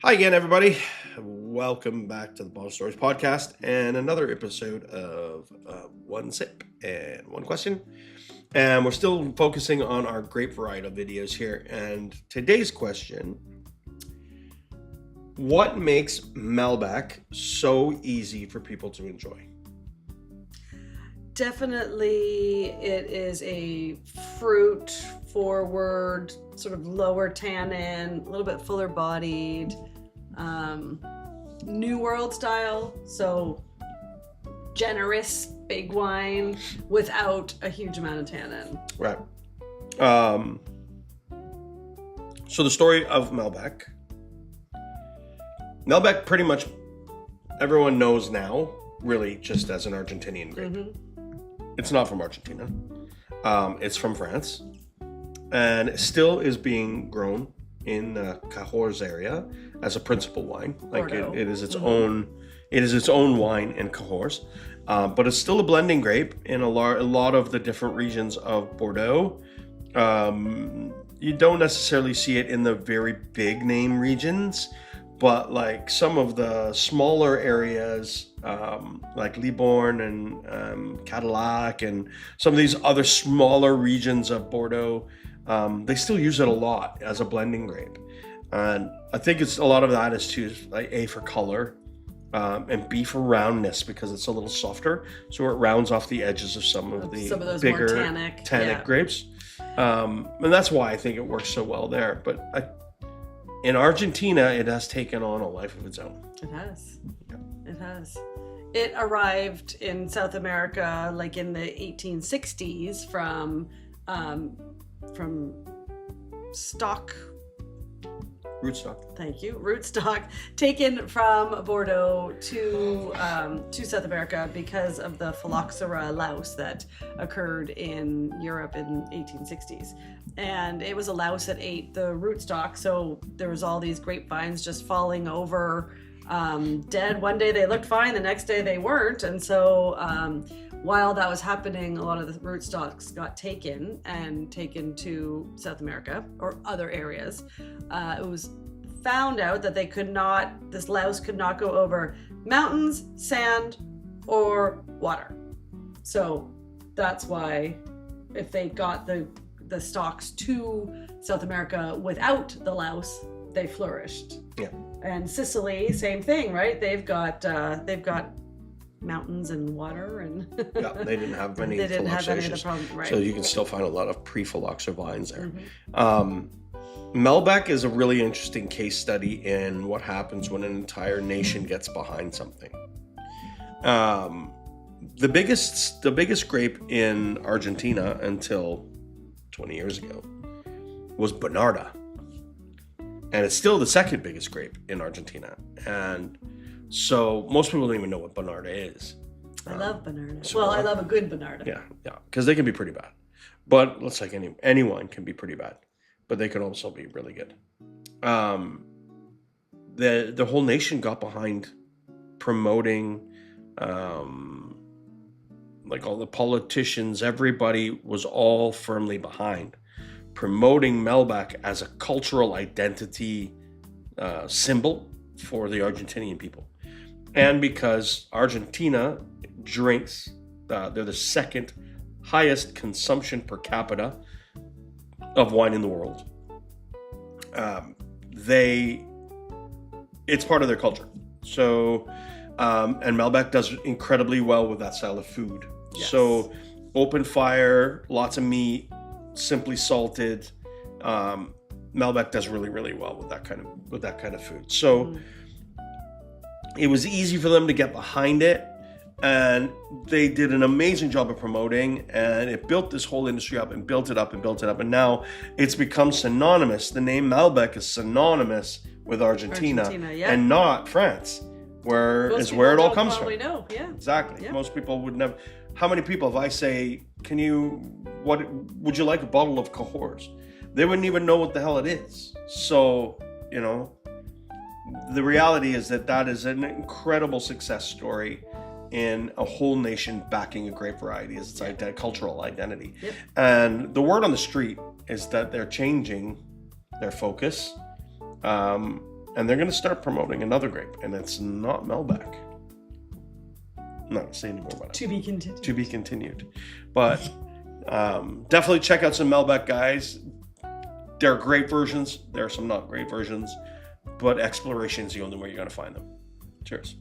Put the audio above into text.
Hi again, everybody. Welcome back to the Bottle Stories podcast and another episode of One Sip and One Question. And we're still focusing on our grape varietal videos here. And today's question: what makes Malbec so easy for people to enjoy? Definitely, it is a fruit forward, sort of lower tannin, a little bit fuller bodied, New World style. So generous, big wine without a huge amount of tannin. Right. So the story of Malbec. Malbec, pretty much everyone knows now, really just as an Argentinian grape. Mm-hmm. It's not from Argentina. It's from France, and it still is being grown in the Cahors area as a principal wine. Like it is its own. It is its own wine in Cahors, but it's still a blending grape in a lot of the different regions of Bordeaux. You don't necessarily see it in the very big name regions, but like some of the smaller areas, like Libourne and Cadillac and some of these other smaller regions of Bordeaux, they still use it a lot as a blending grape. And I think it's a lot of that is to like A, for color, and B, for roundness, because it's a little softer, so it rounds off the edges of some of those bigger more tannic grapes. And that's why I think it works so well there. But in Argentina, it has taken on a life of its own. It has. Yeah. It has. It arrived in South America like in the 1860s from stock. Rootstock. Thank you. Rootstock taken from Bordeaux to South America because of the phylloxera louse that occurred in Europe in 1860s. And it was a louse that ate the rootstock, so there was all these grapevines just falling over dead. One day they looked fine, the next day they weren't. And so while that was happening, a lot of the rootstocks got taken to South America or other areas. It was found out that this louse could not go over mountains, sand, or water. So that's why if they got the stalks to South America without the louse, they flourished. Yeah. And Sicily, same thing, right? They've got mountains and water, and Yeah, they didn't have many they didn't have any of the phylloxeraceous, problem, right? so you can still find a lot of pre-phylloxera vines there. Mhm. Malbec is a really interesting case study in what happens when an entire nation gets behind something. The biggest grape in Argentina until 20 years ago was Bonarda, and it's still the second biggest grape in Argentina. And so most people don't even know what Bonarda is. I love Bonarda. so- Well, I love a good Bonarda. Yeah, because they can be pretty bad. But let's like any wine can be pretty bad, but they can also be really good. The whole nation got behind promoting, like all the politicians, everybody was all firmly behind promoting Malbec as a cultural identity symbol for the Argentinian people. And because Argentina drinks, they're the second highest consumption per capita of wine in the world. It's part of their culture. So, and Malbec does incredibly well with that style of food. Yes. So, open fire, lots of meat, simply salted. Malbec does really, really well with that kind of food. So, it was easy for them to get behind it, and they did an amazing job of promoting, and it built this whole industry up and built it up, and now it's become synonymous. The name Malbec is synonymous with Argentina, yeah. and not France, where Most it all people comes probably from. know, yeah. Exactly. Yeah. Most people would never. How many people, if I say, what would you like a bottle of Cahors? They wouldn't even know what the hell it is. So, the reality is that is an incredible success story in a whole nation backing a grape variety as its cultural identity. Yep. And the word on the street is that they're changing their focus. And they're going to start promoting another grape, and it's not Malbec. I'm not going to say any more about it. To be continued. To be continued. But definitely check out some Malbec, guys. There are great versions. There are some not great versions. But exploration is the only way you're going to find them. Cheers.